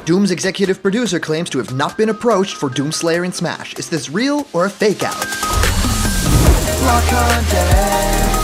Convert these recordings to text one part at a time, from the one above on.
Doom's executive producer claims to have not been approached for Doomslayer in Smash. Is this real or a fake out? Block content.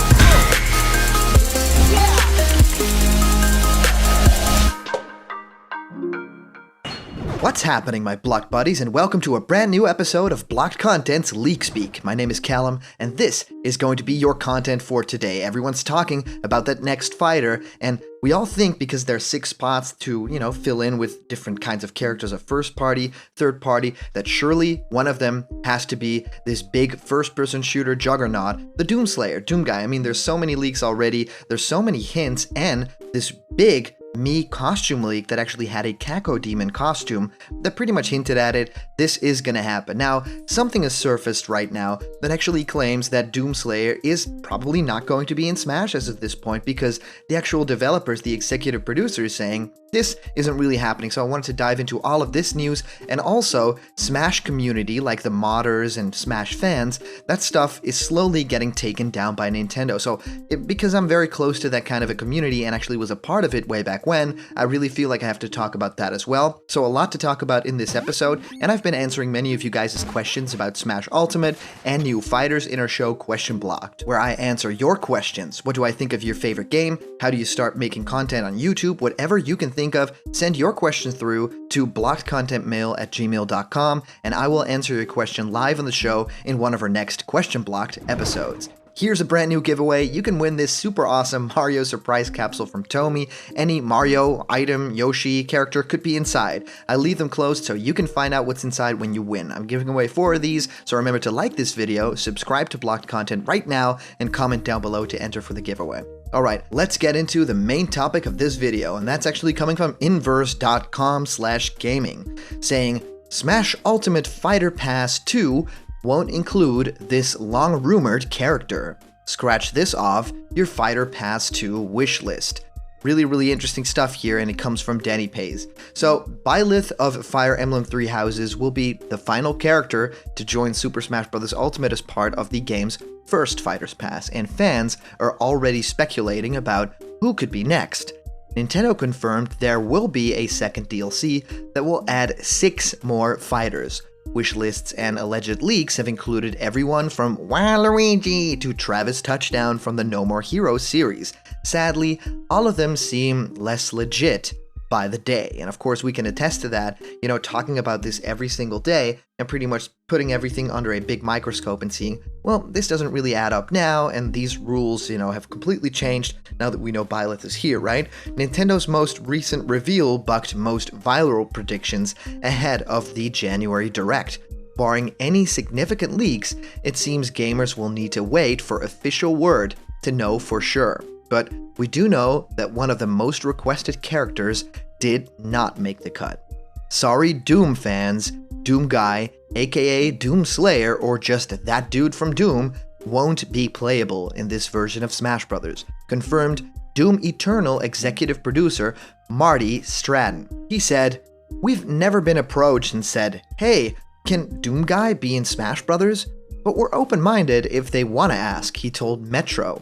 What's happening, my Blocked buddies, and welcome to a brand new episode of Blocked Content's Leak Speak. My name is Callum, and this is going to be your content for today. Everyone's talking about that next fighter, and we all think because there's 6 spots to, fill in with different kinds of characters of first party, third party, that surely one of them has to be this big first-person shooter juggernaut, the Doomslayer, Doom guy. I mean, there's so many leaks already, there's so many hints, and this big Me costume leak that actually had a Kako Demon costume that pretty much hinted at it. This is gonna happen. Now, something has surfaced right now that actually claims that Doomslayer is probably not going to be in Smash as of this point because the actual developers, the executive producer, is saying this isn't really happening. So I wanted to dive into all of this news, and also Smash community, like the modders and Smash fans, that stuff is slowly getting taken down by Nintendo. So because I'm very close to that kind of a community and actually was a part of it way back when, I really feel like I have to talk about that as well. So a lot to talk about in this episode, and I've been answering many of you guys' questions about Smash Ultimate and new fighters in our show Question Blocked, where I answer your questions. What do I think of your favorite game? How do you start making content on YouTube? Whatever you can think of, send your questions through to blockedcontentmail@gmail.com, and I will answer your question live on the show in one of our next Question Blocked episodes. Here's a brand new giveaway. You can win this super awesome Mario surprise capsule from Tomy. Any Mario, item, Yoshi character could be inside. I leave them closed so you can find out what's inside when you win. I'm giving away 4 of these, so remember to like this video, subscribe to Blocked Content right now, and comment down below to enter for the giveaway. Alright, let's get into the main topic of this video, and that's actually coming from inverse.com/gaming, saying Smash Ultimate Fighter Pass 2 won't include this long-rumored character. Scratch this off your Fighter Pass 2 wish list. Really interesting stuff here, and it comes from Danny Pays. So, Byleth of Fire Emblem Three Houses will be the final character to join Super Smash Bros. Ultimate as part of the game's first Fighters Pass, and fans are already speculating about who could be next. Nintendo confirmed there will be a second DLC that will add 6 more fighters. Wish lists and alleged leaks have included everyone from Waluigi to Travis Touchdown from the No More Heroes series. Sadly, all of them seem less legit by the day, and of course we can attest to that, talking about this every single day and pretty much putting everything under a big microscope and seeing, well, this doesn't really add up now, and these rules, have completely changed now that we know Byleth is here, right? Nintendo's most recent reveal bucked most viral predictions ahead of the January Direct. Barring any significant leaks, it seems gamers will need to wait for official word to know for sure. But we do know that one of the most requested characters did not make the cut. Sorry Doom fans, Doom Guy, aka Doom Slayer, or just that dude from Doom, won't be playable in this version of Smash Bros. Confirmed Doom Eternal executive producer Marty Stratton. He said, "We've never been approached and said, hey, can Doom Guy be in Smash Bros? But we're open-minded if they want to ask," he told Metro.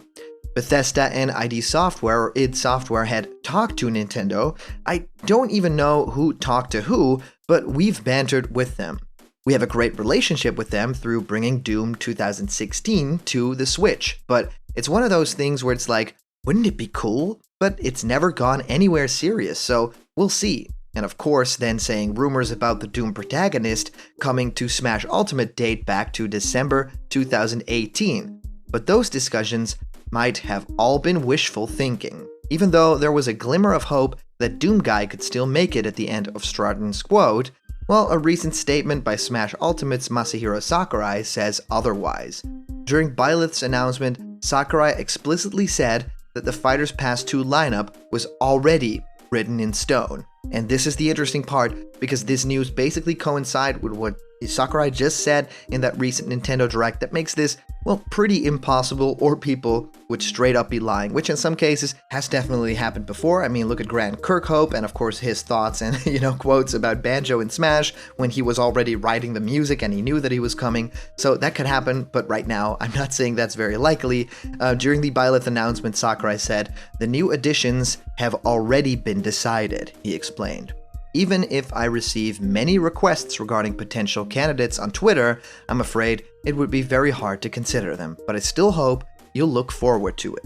Bethesda and ID Software, or id Software, had talked to Nintendo. I don't even know who talked to who, but we've bantered with them. We have a great relationship with them through bringing Doom 2016 to the Switch, but it's one of those things where it's like, wouldn't it be cool? But it's never gone anywhere serious, so we'll see. And of course, then saying rumors about the Doom protagonist coming to Smash Ultimate date back to December 2018. But those discussions might have all been wishful thinking, even though there was a glimmer of hope that Doom Guy could still make it at the end of Stratton's quote. Well, a recent statement by Smash Ultimate's Masahiro Sakurai says otherwise. During Byleth's announcement, Sakurai explicitly said that the Fighters Pass 2 lineup was already written in stone. And this is the interesting part, because this news basically coincides with what Sakurai just said in that recent Nintendo Direct that makes this, well, pretty impossible, or people would straight up be lying, which in some cases has definitely happened before. I mean, look at Grant Kirkhope and of course his thoughts and, quotes about Banjo in Smash when he was already writing the music and he knew that he was coming. So that could happen, but right now I'm not saying that's very likely. During the Byleth announcement, Sakurai said, "The new additions have already been decided," he explained. Even if I receive many requests regarding potential candidates on Twitter, I'm afraid it would be very hard to consider them, but I still hope you'll look forward to it.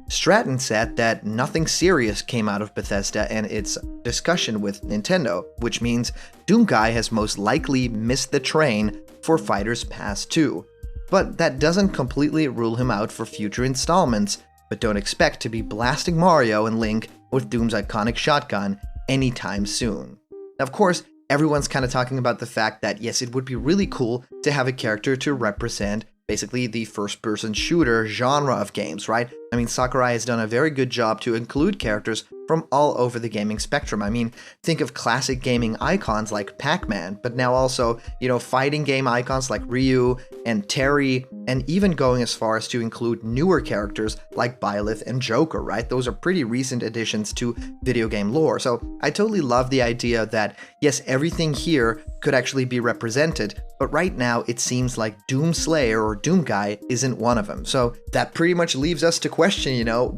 Stratton said that nothing serious came out of Bethesda and its discussion with Nintendo, which means Doomguy has most likely missed the train for Fighters Pass 2. But that doesn't completely rule him out for future installments, but don't expect to be blasting Mario and Link with Doom's iconic shotgun anytime soon. Now, of course, everyone's kind of talking about the fact that yes, it would be really cool to have a character to represent basically the first-person shooter genre of games, right? I mean, Sakurai has done a very good job to include characters from all over the gaming spectrum. I mean, think of classic gaming icons like Pac-Man, but now also, fighting game icons like Ryu and Terry, and even going as far as to include newer characters like Byleth and Joker, right? Those are pretty recent additions to video game lore. So I totally love the idea that, yes, everything here could actually be represented, but right now it seems like Doomslayer or Doomguy isn't one of them. So that pretty much leaves us to question,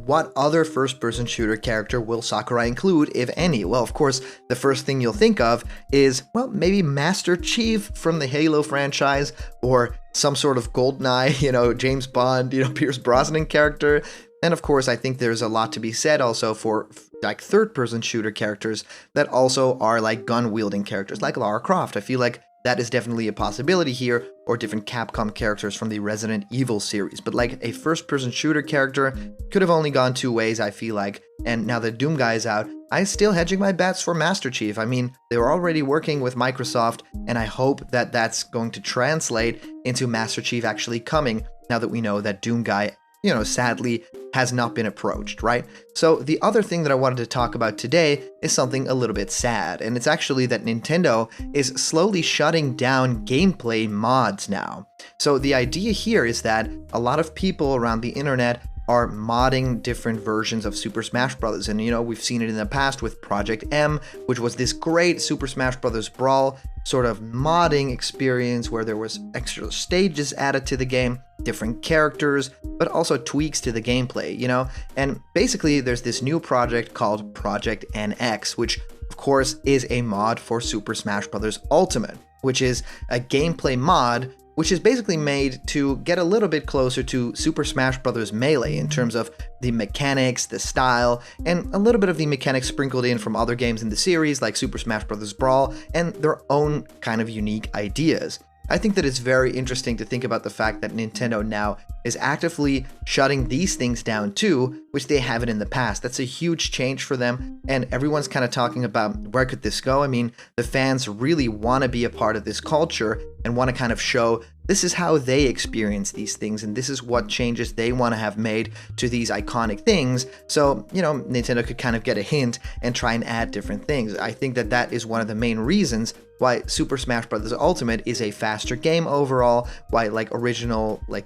what other first-person shooter character will Sakurai include, if any? Well, of course, the first thing you'll think of is, well, maybe Master Chief from the Halo franchise, or some sort of GoldenEye, James Bond, Pierce Brosnan character. And of course, I think there's a lot to be said also for like third-person shooter characters that also are like gun-wielding characters, like Lara Croft. I feel like that is definitely a possibility here, or different Capcom characters from the Resident Evil series. But like a first-person shooter character could have only gone two ways, I feel like. And now that Doomguy is out, I'm still hedging my bets for Master Chief. I mean, they were already working with Microsoft, and I hope that that's going to translate into Master Chief actually coming, now that we know that Doomguy, sadly has not been approached, right? So the other thing that I wanted to talk about today is something a little bit sad, and it's actually that Nintendo is slowly shutting down gameplay mods now. So the idea here is that a lot of people around the internet are modding different versions of Super Smash Bros. And we've seen it in the past with Project M, which was this great Super Smash Bros. Brawl sort of modding experience where there was extra stages added to the game, different characters, but also tweaks to the gameplay, And basically there's this new project called Project NX, which of course is a mod for Super Smash Bros. Ultimate, which is a gameplay mod which is basically made to get a little bit closer to Super Smash Bros. Melee in terms of the mechanics, the style, and a little bit of the mechanics sprinkled in from other games in the series like Super Smash Bros. Brawl, and their own kind of unique ideas. I think that it's very interesting to think about the fact that Nintendo now is actively shutting these things down too, which they haven't in the past. That's a huge change for them, and everyone's kind of talking about where could this go. I mean, the fans really want to be a part of this culture and want to kind of show this is how they experience these things, and this is what changes they want to have made to these iconic things. So, Nintendo could kind of get a hint and try and add different things. I think that that is one of the main reasons why Super Smash Bros. Ultimate is a faster game overall, why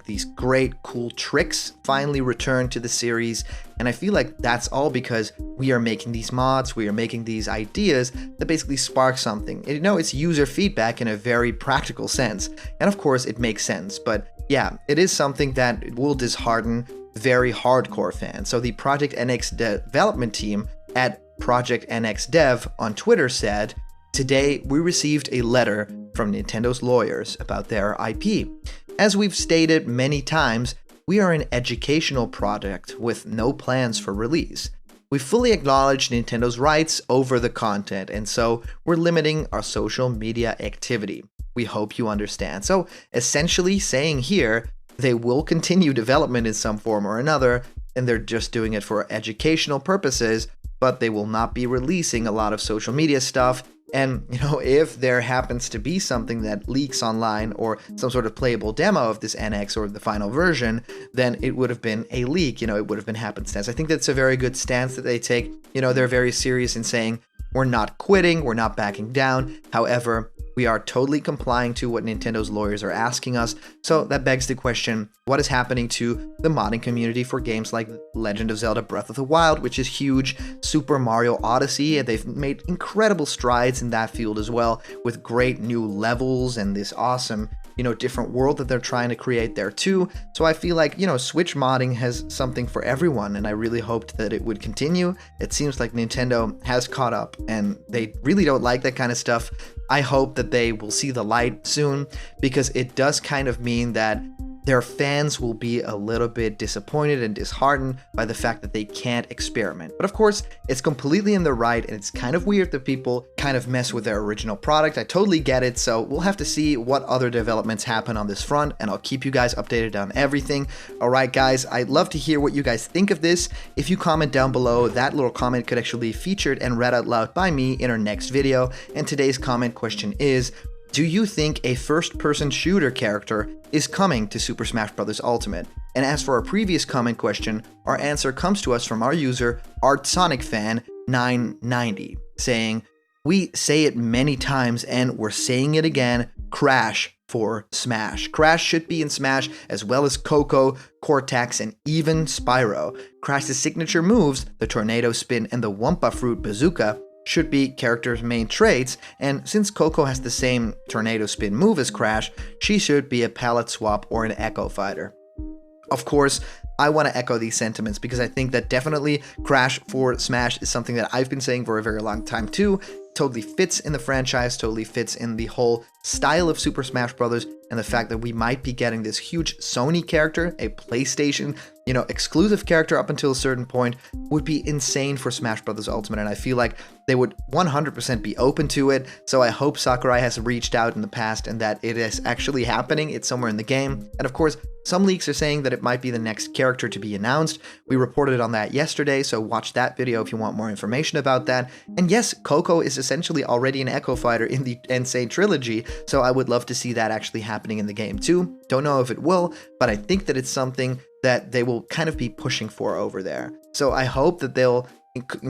these great cool tricks finally return to the series, and I feel like that's all because we are making these mods, we are making these ideas that basically spark something. It's user feedback in a very practical sense, and of course it makes sense, but yeah, it is something that will dishearten very hardcore fans. So the Project NX development team at Project NX Dev on Twitter said, "Today, we received a letter from Nintendo's lawyers about their IP. As we've stated many times, we are an educational product with no plans for release. We fully acknowledge Nintendo's rights over the content, and so we're limiting our social media activity. We hope you understand." So essentially saying here, they will continue development in some form or another, and they're just doing it for educational purposes, but they will not be releasing a lot of social media stuff. And, if there happens to be something that leaks online or some sort of playable demo of this NX or the final version, then it would have been a leak, it would have been happenstance. I think that's a very good stance that they take. They're very serious in saying, we're not quitting, we're not backing down. However, we are totally complying to what Nintendo's lawyers are asking us. So that begs the question, what is happening to the modding community for games like Legend of Zelda Breath of the Wild, which is huge, Super Mario Odyssey, and they've made incredible strides in that field as well, with great new levels and this awesome different world that they're trying to create there too. So I feel like, Switch modding has something for everyone, and I really hoped that it would continue. It seems like Nintendo has caught up, and they really don't like that kind of stuff. I hope that they will see the light soon, because it does kind of mean that their fans will be a little bit disappointed and disheartened by the fact that they can't experiment. But of course, it's completely in their right, and it's kind of weird that people kind of mess with their original product. I totally get it, so we'll have to see what other developments happen on this front, and I'll keep you guys updated on everything. Alright guys, I'd love to hear what you guys think of this. If you comment down below, that little comment could actually be featured and read out loud by me in our next video. And today's comment question is, do you think a first-person shooter character is coming to Super Smash Bros. Ultimate? And as for our previous comment question, our answer comes to us from our user, ArtSonicFan990, saying, "We say it many times and we're saying it again, Crash for Smash. Crash should be in Smash, as well as Coco, Cortex, and even Spyro. Crash's signature moves, the Tornado Spin and the Wumpa Fruit Bazooka, should be characters' main traits, and since Coco has the same Tornado Spin move as Crash, she should be a palette swap or an Echo Fighter." Of course, I want to echo these sentiments, because I think that definitely Crash for Smash is something that I've been saying for a very long time too. Totally fits in the franchise, totally fits in the whole style of Super Smash Bros. And the fact that we might be getting this huge Sony character, a PlayStation, exclusive character up until a certain point, would be insane for Smash Bros. Ultimate, and I feel like they would 100% be open to it. So I hope Sakurai has reached out in the past and that it is actually happening. It's somewhere in the game. And of course, some leaks are saying that it might be the next character to be announced. We reported on that yesterday, so watch that video if you want more information about that. And yes, Coco is essentially already an Echo Fighter in the Insane Trilogy, so I would love to see that actually happening in the game too. Don't know if it will, but I think that it's something that they will kind of be pushing for over there. So I hope that they'll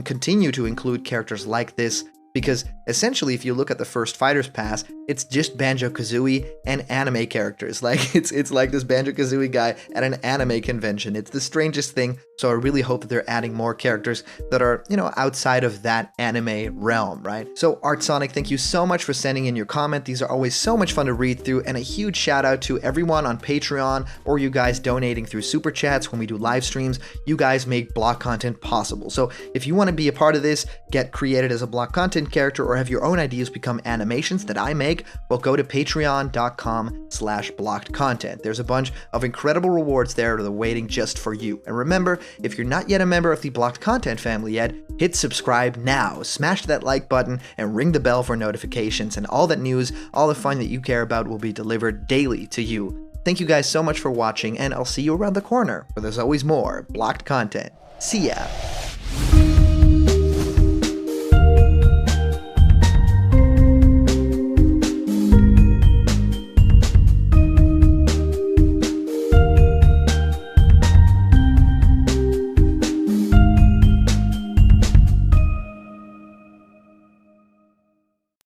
continue to include characters like this, because essentially if you look at the first Fighters Pass, it's just Banjo-Kazooie and anime characters. Like it's like this Banjo-Kazooie guy at an anime convention. It's the strangest thing, so I really hope that they're adding more characters that are, outside of that anime realm, right? So ArtSonic, thank you so much for sending in your comment. These are always so much fun to read through, and a huge shout out to everyone on Patreon or you guys donating through Super Chats when we do live streams. You guys make block content possible. So if you want to be a part of this, get created as a block content character, or have your own ideas become animations that I make, well, go to patreon.com/blockedcontent. There's a bunch of incredible rewards there that are waiting just for you. And remember, if you're not yet a member of the Blocked Content family yet, hit subscribe now, smash that like button, and ring the bell for notifications, and all that news, all the fun that you care about will be delivered daily to you. Thank you guys so much for watching, and I'll see you around the corner, where there's always more Blocked Content. See ya!